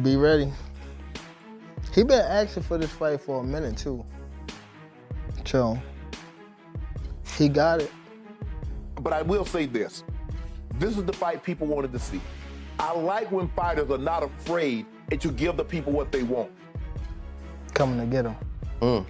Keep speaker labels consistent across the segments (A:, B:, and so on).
A: Be ready. He been asking for this fight for a minute too. So he got it.
B: But I will say this. This is the fight people wanted to see. I like when fighters are not afraid and to give the people what they want.
A: Coming to get him.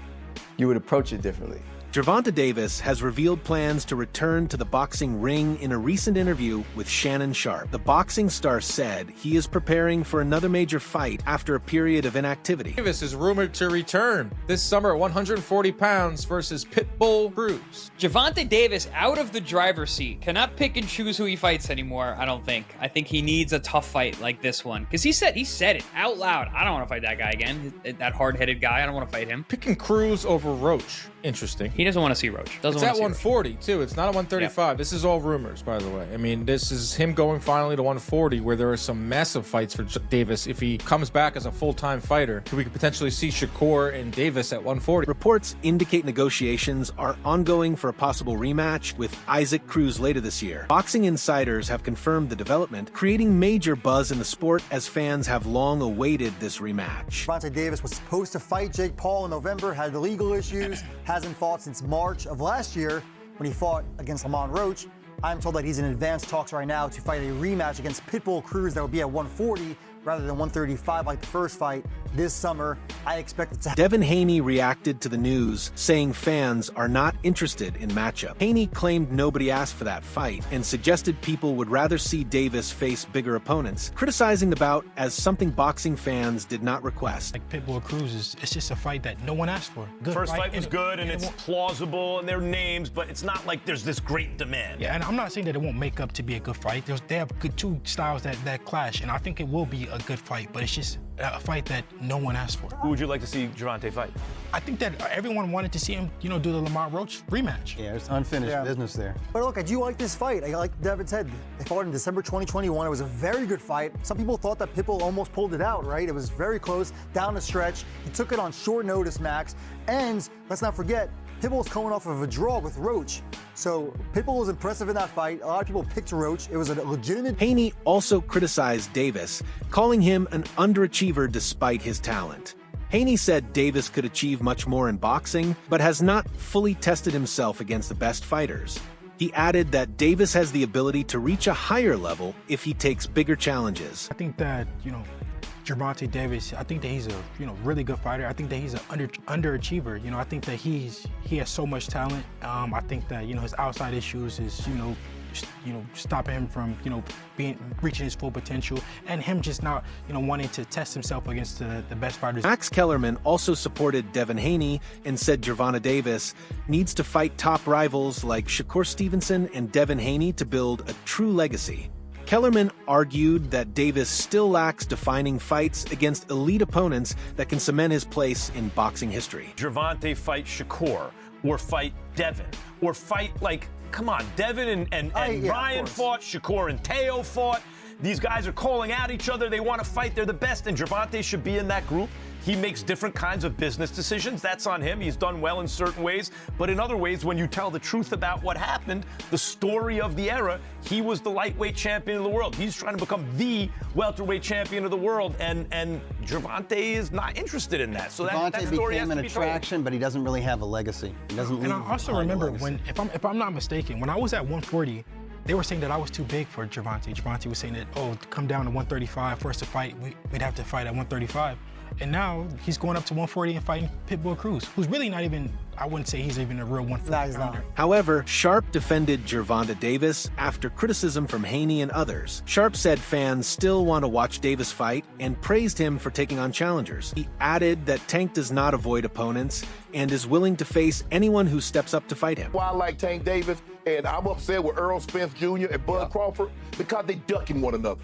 C: You would approach it differently.
D: Gervonta Davis has revealed plans to return to the boxing ring in a recent interview with Shannon Sharpe. The boxing star said he is preparing for another major fight after a period of inactivity.
E: Davis is rumored to return this summer at 140 pounds versus Pitbull Cruz.
F: Gervonta Davis out of the driver's seat. Cannot pick and choose who he fights anymore, I don't think. I think he needs a tough fight like this one. Because he said it out loud. I don't want to fight that guy again. That hard-headed guy. I don't want to fight him.
E: Picking Cruz over Roach. Interesting.
F: He doesn't want to see Roach.
E: It's at 140, too. It's not at 135. Yep. This is all rumors, by the way. I mean, this is him going finally to 140, where there are some massive fights for Davis. If he comes back as a full-time fighter, we could potentially see Shakur and Davis at 140.
D: Reports indicate negotiations are ongoing for a possible rematch with Isaac Cruz later this year. Boxing insiders have confirmed the development, creating major buzz in the sport as fans have long awaited this rematch.
G: Gervonta Davis was supposed to fight Jake Paul in November, had legal issues, hasn't fought since March of last year when he fought against Lamont Roach. I'm told that he's in advanced talks right now to fight a rematch against Pitbull Cruz that would be at 140 rather than 135 like the first fight this summer. I expect it to happen.
D: Devin Haney reacted to the news, saying fans are not interested in matchup. Haney claimed nobody asked for that fight and suggested people would rather see Davis face bigger opponents, criticizing the bout as something boxing fans did not request.
H: Like Pitbull Cruz it's just a fight that no one asked for.
I: Good First fight was good and it's plausible and their names, but it's not like there's this great demand.
H: Yeah, and I'm not saying that it won't make up to be a good fight. They have good two styles that clash, and I think it will be a good fight, but it's just a fight that no one asked for.
I: Who would you like to see Gervonta fight?
H: I think that everyone wanted to see him, do the Lamont Roach rematch.
C: Yeah, there's unfinished business there.
G: But look, I do like this fight. Like Devin said, they fought in December 2021. It was a very good fight. Some people thought that Pitbull almost pulled it out, right? It was very close, down the stretch. He took it on short notice, Max. And let's not forget, Pitbull's coming off of a draw with Roach. So Pitbull was impressive in that fight. A lot of people picked Roach. It was a legitimate...
D: Haney also criticized Davis, calling him an underachiever despite his talent. Haney said Davis could achieve much more in boxing, but has not fully tested himself against the best fighters. He added that Davis has the ability to reach a higher level if he takes bigger challenges.
H: I think that, Gervonta Davis, I think that he's a really good fighter. I think that he's an underachiever. I think that he has so much talent. I think that his outside issues is stopping him from reaching his full potential, and him just not wanting to test himself against the best fighters.
D: Max Kellerman also supported Devin Haney and said Gervonta Davis needs to fight top rivals like Shakur Stevenson and Devin Haney to build a true legacy. Kellerman argued that Davis still lacks defining fights against elite opponents that can cement his place in boxing history.
I: Gervonta fight Shakur, or fight Devin, or fight come on, Devin and Ryan fought, Shakur and Teo fought. These guys are calling out each other. They want to fight. They're the best, and Gervonta should be in that group. He makes different kinds of business decisions. That's on him. He's done well in certain ways. But in other ways, when you tell the truth about what happened, the story of the era, he was the lightweight champion of the world. He's trying to become the welterweight champion of the world, and Gervonta is not interested in that. So that story has to be told.
C: Became an attraction, but he doesn't really have a legacy. He doesn't leave.
H: And I also remember when, if I'm not mistaken, when I was at 140, they were saying that I was too big for Gervonta. Gervonta was saying that, come down to 135 for us to fight. We'd have to fight at 135. And now he's going up to 140 and fighting Pitbull Cruz, who's really not even, I wouldn't say he's even a real 140 pounder.
D: However, Sharpe defended Gervonta Davis after criticism from Haney and others. Sharpe said fans still want to watch Davis fight and praised him for taking on challengers. He added that Tank does not avoid opponents and is willing to face anyone who steps up to fight him.
B: Why I like Tank Davis, and I'm upset with Earl Spence Jr. and Bud Crawford, because they ducking one another.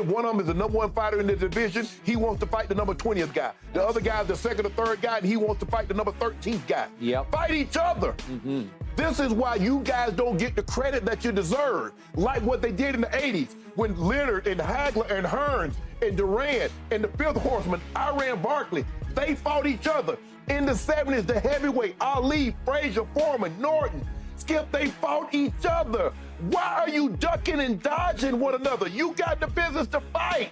B: One of them is the #1 fighter in the division. He wants to fight the number 20th guy. The other guy is the second or third guy, and he wants to fight the number 13th guy. Fight each other. This is why you guys don't get the credit that you deserve, like what they did in the 80s when Leonard and Hagler and Hearns and Duran and the Fifth Horseman, Iran Barkley, they fought each other. In the 70s, the heavyweight, Ali, Frazier, Foreman, Norton, Skip, they fought each other. Why are you ducking and dodging one another? You got the business to fight.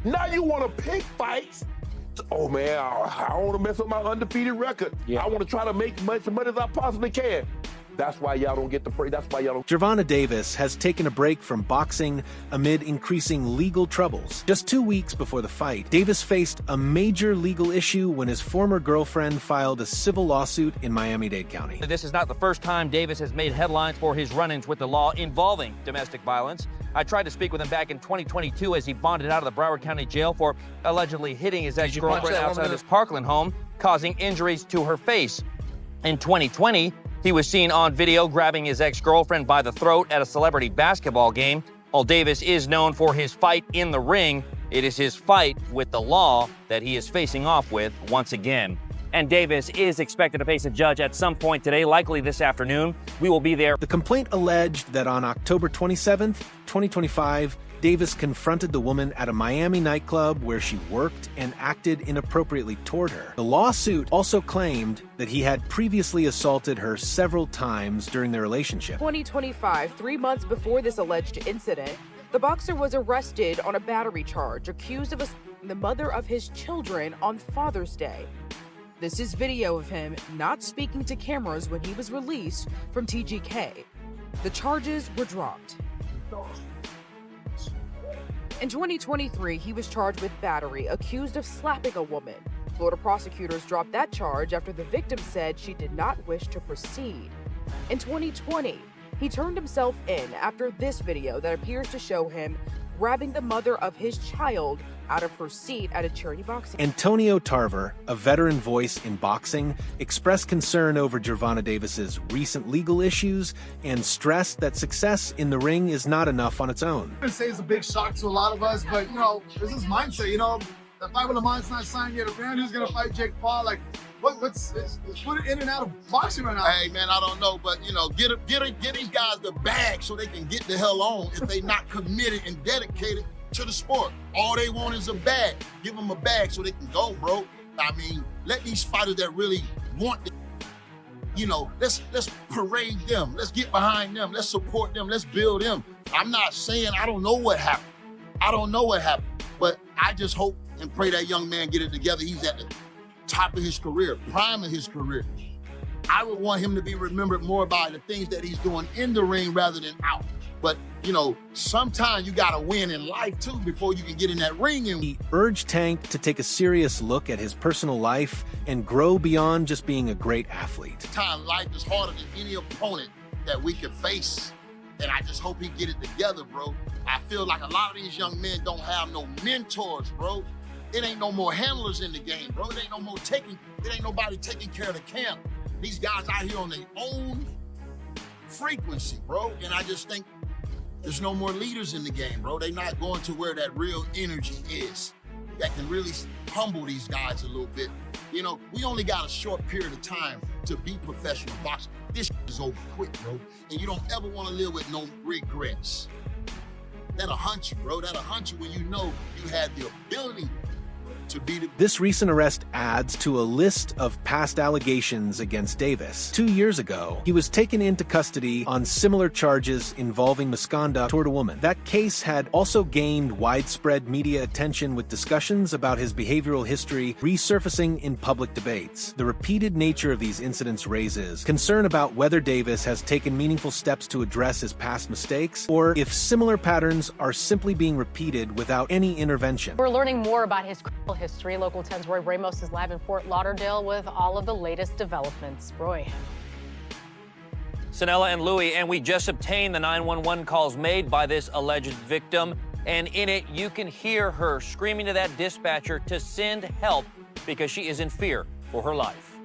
B: Now you want to pick fights. Oh, man, I don't want to mess up my undefeated record. I want to try to make as much money as I possibly can. That's why y'all don't get the praise. That's why y'all don't.
D: Gervonta Davis has taken a break from boxing amid increasing legal troubles. Just 2 weeks before the fight, Davis faced a major legal issue when his former girlfriend filed a civil lawsuit in Miami-Dade County.
J: This is not the first time Davis has made headlines for his run-ins with the law involving domestic violence. I tried to speak with him back in 2022 as he bonded out of the Broward County Jail for allegedly hitting his ex-girlfriend outside of his Parkland home, causing injuries to her face. In 2020, he was seen on video grabbing his ex-girlfriend by the throat at a celebrity basketball game. While Davis is known for his fight in the ring, it is his fight with the law that he is facing off with once again. And Davis is expected to face a judge at some point today, likely this afternoon. We will be there.
D: The complaint alleged that on October 27th, 2025, Davis confronted the woman at a Miami nightclub where she worked and acted inappropriately toward her. The lawsuit also claimed that he had previously assaulted her several times during their relationship.
K: 2025, 3 months before this alleged incident, the boxer was arrested on a battery charge, accused of assaulting the mother of his children on Father's Day. This is video of him not speaking to cameras when he was released from TGK. The charges were dropped. In 2023, he was charged with battery, accused of slapping a woman. Florida prosecutors dropped that charge after the victim said she did not wish to proceed. In 2020, he turned himself in after this video that appears to show him grabbing the mother of his child out of her seat at a charity boxing.
D: Antonio Tarver, a veteran voice in boxing, expressed concern over Gervonta Davis's recent legal issues and stressed that success in the ring is not enough on its own.
L: I would say it's a big shock to a lot of us, but there's this mindset, the fight with Lamont's not signed yet. A man who's gonna fight Jake Paul, like let's put it in and out of boxing right now.
M: Hey man, I don't know, but get these guys the bag so they can get the hell on if they not committed and dedicated to the sport. All they want is a bag. Give them a bag so they can go, bro. I mean, let these fighters that really want the, let's parade them. Let's get behind them. Let's support them. Let's build them. I'm not saying I don't know what happened. But I just hope and pray that young man get it together. He's at the top of his career, prime of his career. I would want him to be remembered more by the things that he's doing in the ring rather than out. But, sometimes you got to win in life, too, before you can get in that ring.
D: He urged Tank to take a serious look at his personal life and grow beyond just being a great athlete.
M: Life is harder than any opponent that we can face. And I just hope he get it together, bro. I feel like a lot of these young men don't have no mentors, bro. It ain't no more handlers in the game, bro. It ain't nobody taking care of the camp. These guys out here on their own frequency, bro. And I just think there's no more leaders in the game, bro. They not going to where that real energy is that can really humble these guys a little bit. We only got a short period of time to be professional boxers. This is over quick, bro. And you don't ever want to live with no regrets. That'll hunt you, bro. That'll hunt you when you know you had the ability to be the...
D: This recent arrest adds to a list of past allegations against Davis. 2 years ago, he was taken into custody on similar charges involving misconduct toward a woman. That case had also gained widespread media attention, with discussions about his behavioral history resurfacing in public debates. The repeated nature of these incidents raises concern about whether Davis has taken meaningful steps to address his past mistakes, or if similar patterns are simply being repeated without any intervention.
N: We're learning more about his criminal history. Local 10's Roy Ramos is live in Fort Lauderdale with all of the latest developments. Roy.
J: Sanella and Louie, and we just obtained the 911 calls made by this alleged victim, and in it you can hear her screaming to that dispatcher to send help because she is in fear for her life.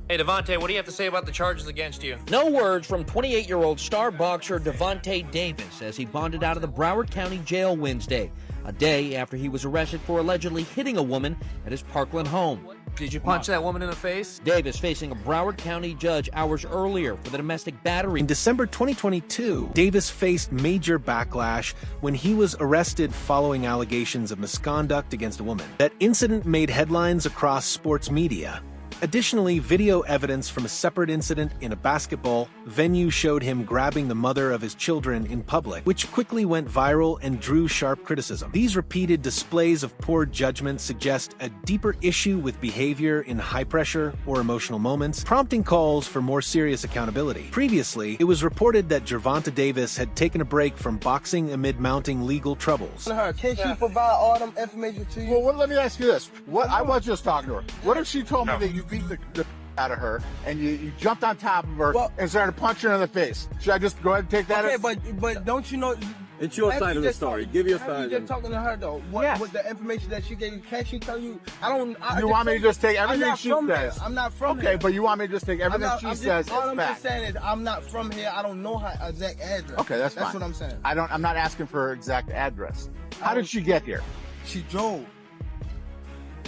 J: Hey, Devontae, what do you have to say about the charges against you?
O: No words from 28-year-old star boxer Gervonta Davis as he bonded out of the Broward County Jail Wednesday, a day after he was arrested for allegedly hitting a woman at his Parkland home.
J: Did you punch that woman in the face?
O: Davis facing a Broward County judge hours earlier for the domestic battery.
D: In December 2022, Davis faced major backlash when he was arrested following allegations of misconduct against a woman. That incident made headlines across sports media. Additionally, video evidence from a separate incident in a basketball venue showed him grabbing the mother of his children in public, which quickly went viral and drew sharp criticism. These repeated displays of poor judgment suggest a deeper issue with behavior in high-pressure or emotional moments, prompting calls for more serious accountability. Previously, it was reported that Gervonta Davis had taken a break from boxing amid mounting legal troubles.
A: Can she provide all them information to you?
P: Well, let me ask you this. I was just talking to her. What if she told me that you beat the out of her and you jumped on top of her and started punching her in the face? Should I just go ahead and take that?
Q: Okay, but don't you know?
P: It's your side of the story. Give your side.
Q: You're just talking to her though. What the information that she gave you? Can't she tell you?
P: You want me to just take everything she says?
Q: I'm not from here.
P: Okay, but you want me to just take everything she says?
Q: All I'm just saying is I'm not from here. I don't know her exact address.
P: Okay, that's fine.
Q: That's what I'm saying.
P: I'm not asking for her exact address. How did she get here?
Q: She drove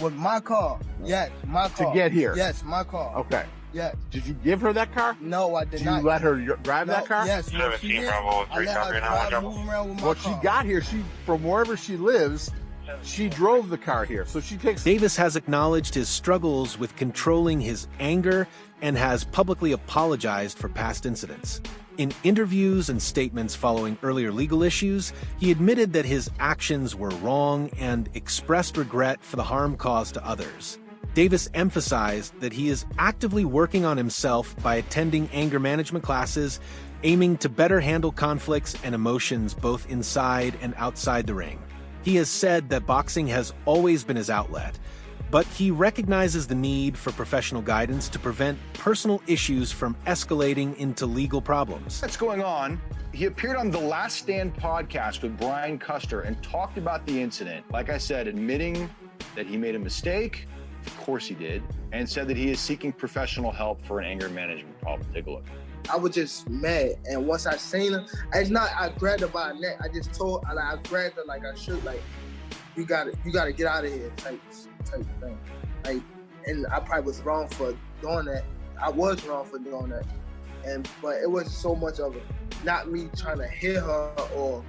Q: with my car. Yes, my car.
P: To get here?
Q: Yes, my car.
P: Okay.
Q: Yes.
P: Did you give her that car?
Q: No, I did not.
P: Did you let her drive that car?
Q: Yes. I let her drive, move around with my car.
P: Well, she got here. From wherever she lives, she drove the car here. So she takes...
D: Davis has acknowledged his struggles with controlling his anger and has publicly apologized for past incidents. In interviews and statements following earlier legal issues, he admitted that his actions were wrong and expressed regret for the harm caused to others. Davis emphasized that he is actively working on himself by attending anger management classes, aiming to better handle conflicts and emotions both inside and outside the ring. He has said that boxing has always been his outlet, but he recognizes the need for professional guidance to prevent personal issues from escalating into legal problems.
R: What's going on? He appeared on the Last Stand podcast with Brian Custer and talked about the incident. Like I said, admitting that he made a mistake. Of course he did, and said that he is seeking professional help for an anger management problem. Take a look.
Q: I was just mad, and once I seen her, I grabbed her by her neck. I just told, I grabbed her like I should, like you gotta get out of here, type thing. Like, and I probably was wrong for doing that. I was wrong for doing that, but it wasn't so much of not me trying to hit her or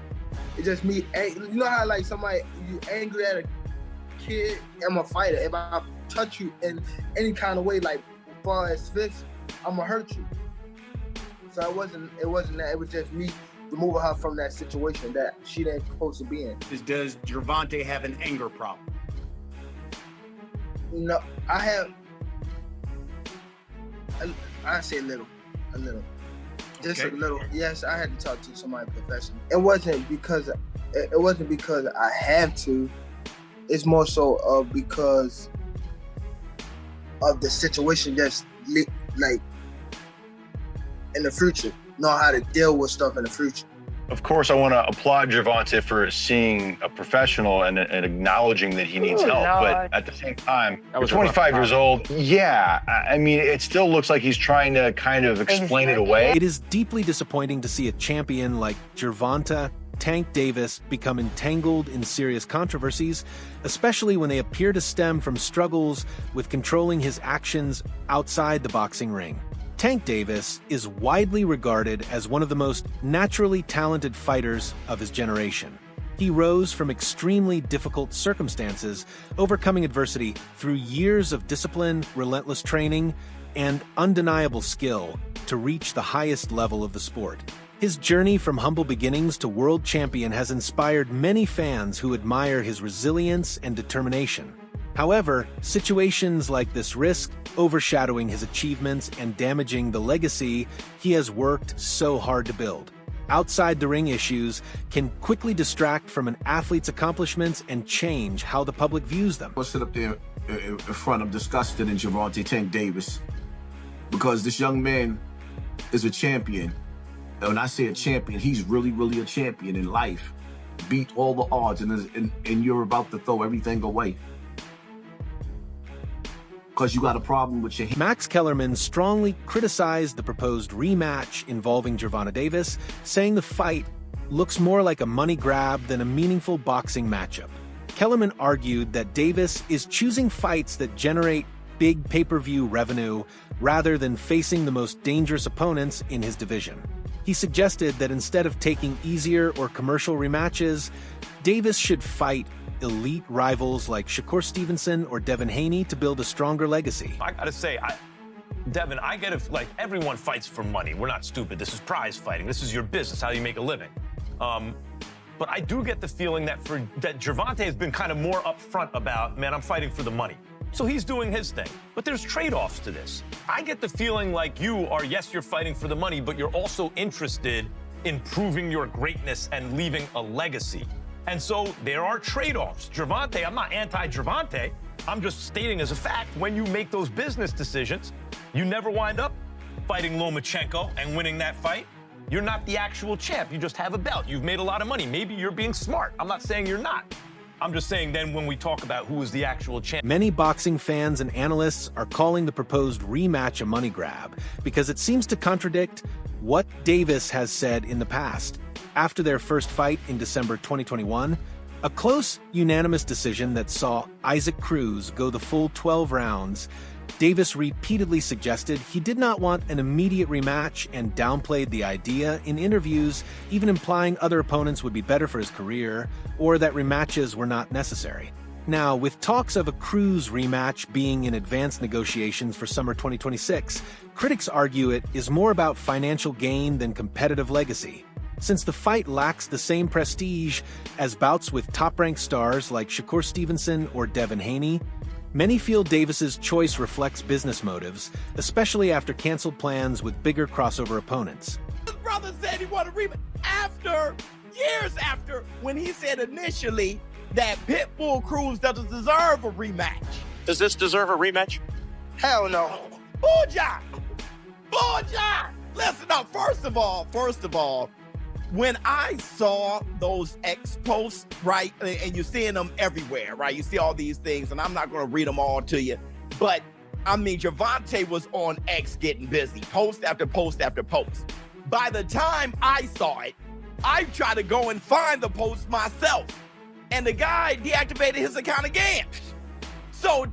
Q: it's just me. You know how like somebody you angry at a kid? I'm a fighter. If I touch you in any kind of way, like as far as fists, I'm gonna hurt you. So it wasn't that. It was just me removing her from that situation that she didn't supposed to be in.
S: Does Gervonta have an anger problem?
Q: No, I have. I say a little, just a little. Yes, I had to talk to somebody professional. It wasn't because I have to. It's more so because of the situation that's like in the future. Know how to deal with stuff in the future.
R: Of course, I want to applaud Gervonta for seeing a professional and acknowledging that he needs help. But at the same time, you're 25 years old. Yeah, I mean, it still looks like he's trying to kind of explain it away.
D: It is deeply disappointing to see a champion like Gervonta Tank Davis become entangled in serious controversies, especially when they appear to stem from struggles with controlling his actions outside the boxing ring. Tank Davis is widely regarded as one of the most naturally talented fighters of his generation. He rose from extremely difficult circumstances, overcoming adversity through years of discipline, relentless training, and undeniable skill to reach the highest level of the sport. His journey from humble beginnings to world champion has inspired many fans who admire his resilience and determination. However, situations like this risk overshadowing his achievements and damaging the legacy he has worked so hard to build. Outside the ring issues can quickly distract from an athlete's accomplishments and change how the public views them.
T: I'll sit up there in front of disgusted in Gervonta Tank Davis because this young man is a champion. And when I say a champion, he's really, really a champion in life. Beat all the odds and you're about to throw everything away. Because you got a problem with your...
D: Max Kellerman strongly criticized the proposed rematch involving Gervonta Davis, saying the fight looks more like a money grab than a meaningful boxing matchup. Kellerman argued that Davis is choosing fights that generate big pay-per-view revenue rather than facing the most dangerous opponents in his division. He suggested that instead of taking easier or commercial rematches, Davis should fight elite rivals like Shakur Stevenson or Devin Haney to build a stronger legacy.
I: I gotta say, Devin, I get it. Like, everyone fights for money. We're not stupid. This is prize fighting. This is your business, how you make a living. But I do get the feeling that Gervonta has been kind of more upfront about, man, I'm fighting for the money. So he's doing his thing. But there's trade-offs to this. I get the feeling like you are, yes, you're fighting for the money, but you're also interested in proving your greatness and leaving a legacy. And so there are trade-offs. Gervonta, I'm not anti-Gervonta. I'm just stating as a fact, when you make those business decisions, you never wind up fighting Lomachenko and winning that fight. You're not the actual champ. You just have a belt. You've made a lot of money. Maybe you're being smart. I'm not saying you're not. I'm just saying then when we talk about who is the actual champ.
D: Many boxing fans and analysts are calling the proposed rematch a money grab because it seems to contradict what Davis has said in the past. After their first fight in December 2021, a close, unanimous decision that saw Isaac Cruz go the full 12 rounds, Davis repeatedly suggested he did not want an immediate rematch and downplayed the idea in interviews, even implying other opponents would be better for his career or that rematches were not necessary. Now, with talks of a Cruz rematch being in advanced negotiations for summer 2026, critics argue it is more about financial gain than competitive legacy. Since the fight lacks the same prestige as bouts with top-ranked stars like Shakur Stevenson or Devin Haney, many feel Davis's choice reflects business motives, especially after canceled plans with bigger crossover opponents.
U: His brother said he wanted a rematch years after, when he said initially that Pitbull Cruz doesn't deserve a rematch.
V: Does this deserve a rematch?
U: Hell no. Bullshit! Bullshit! Listen up, first of all, when I saw those X posts, right, and you're seeing them everywhere, right? You see all these things, and I'm not going to read them all to you, but, I mean, Gervonta was on X getting busy, post after post after post. By the time I saw it, I tried to go and find the post myself, and the guy deactivated his account again. So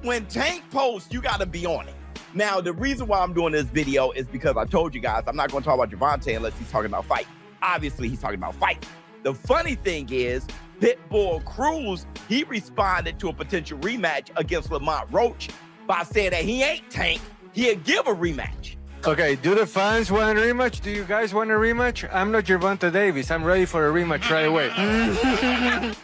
U: when Tank posts, you got to be on it. Now, the reason why I'm doing this video is because I told you guys I'm not going to talk about Gervonta unless he's talking about fight. Obviously, he's talking about fight. The funny thing is, Pitbull Cruz, he responded to a potential rematch against Lamont Roach by saying that he ain't Tank, he'll give a rematch.
W: Okay, do the fans want a rematch? Do you guys want a rematch? I'm not Gervonta Davis. I'm ready for a rematch right away.